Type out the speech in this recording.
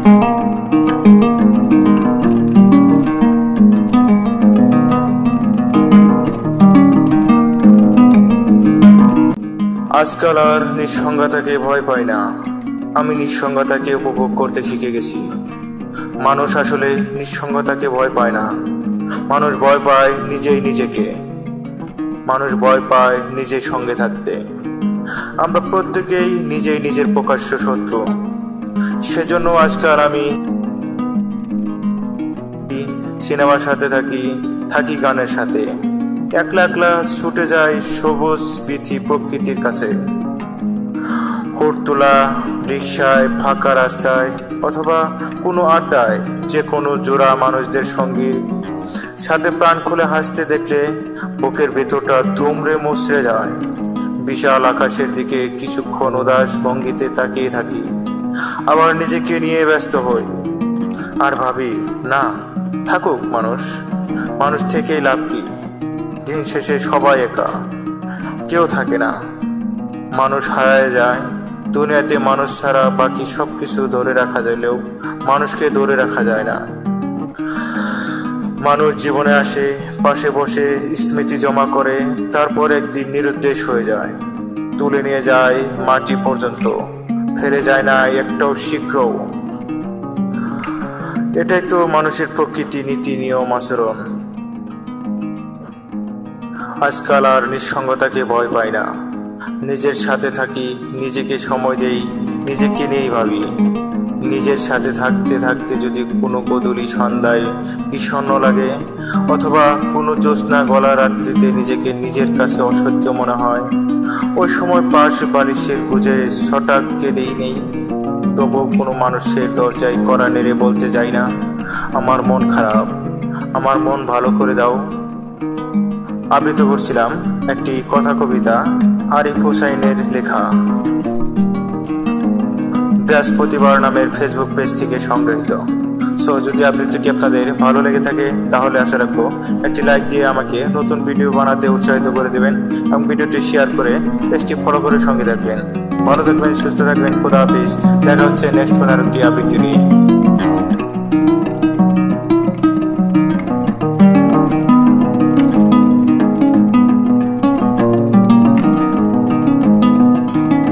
আজকাল আর নিঃসঙ্গতাকে ভয় পাই না, আমি নিঃসঙ্গতাকে উপভোগ করতে শিখে গেছি। মানুষ আসলে নিঃসঙ্গতাকে ভয় পায় না, মানুষ ভয় পায় নিজেই নিজেকে, মানুষ ভয় পায় নিজের সঙ্গে থাকতে। আমরা প্রত্যেকেই নিজেই নিজের প্রকাশ্য শত্রু। সেজন্য আজকাল আমি সিনেমার সাথে থাকি গানের সাথে, একলা একলা ছুটে যাই সবুজ বিথি প্রকৃতির কাছে। হুড়তুলা রিকশায়, ফাঁকা রাস্তায় অথবা কোনো আড্ডায় যে কোনো জোড়া মানুষদের সঙ্গে সাথে প্রাণ খুলে হাসতে দেখলে বুকের ভেতরটা দুমড়ে মুচড়ে যায়। বিশাল আকাশের দিকে কিছুক্ষণ উদাস ভঙ্গিতে তাকিয়ে থাকি, আবার নিজেকে নিয়ে ব্যস্ত হই আর ভাবি, না থাকুক মানুষ থেকেই লাভ কি? দিন শেষে সবাই একা, কেউ থাকে না, মানুষ হারায় যায়। দুনিয়াতে মানুষ ছাড়া বাকি সবকিছু ধরে রাখা যাইলেও মানুষকে ধরে রাখা যায় না। মানুষ জীবনে আসে, পাশে বসে স্মৃতি জমা করে, তারপর একদিন নিরুদ্দেশ হয়ে যায়, তুলে নিয়ে যায় মাটি পর্যন্ত, ফেলে যায় না একটাও শিখরও। এটাই তো মানুষের প্রকৃতি, নীতি, নিয়ম, আচরণ। আজকাল আর নিঃসঙ্গতাকে ভয় পাই না, নিজের সাথে থাকি, নিজেকে সময় দেই, নিজেকে নিয়েই ভাবি। নিজের সাথে থাকতে থাকতে যদি কোনো গোধূলি সন্ধ্যায় বিষণ্ণ লাগে অথবা কোনো জ্যোৎস্না গলা রাত্রিতে নিজেকে নিজের কাছে অসহ্য মনে হয়, ওই সময় পাশ বালিশের গুজে ছটাক কেঁদেই নেই। তবুও কোনো মানুষের দরজায় কড়া নেড়ে বলতে যাই না, আমার মন খারাপ, আমার মন ভালো করে দাও। আবৃত্তি করছিলাম একটি কথা কবিতা, আরিফ হোসাইনের লেখা, বৃহস্পতিবার নামের ফেসবুক পেজ থেকে সংগৃহীত। সো যদি আবৃত্তিটি আপনাদের ভালো লেগে থাকে তাহলে আশা রাখবো একটি লাইক দিয়ে আমাকে নতুন ভিডিও বানাতে উৎসাহিত করে দেবেন এবং ভিডিওটি শেয়ার করে পেজটি ফলো করে সঙ্গে থাকবেন। ভালো থাকবেন, সুস্থ থাকবেন, খোদা হাফেজ। দেখা হচ্ছে নেক্সট কোনো আরেকটি আবৃত্তি নিয়ে।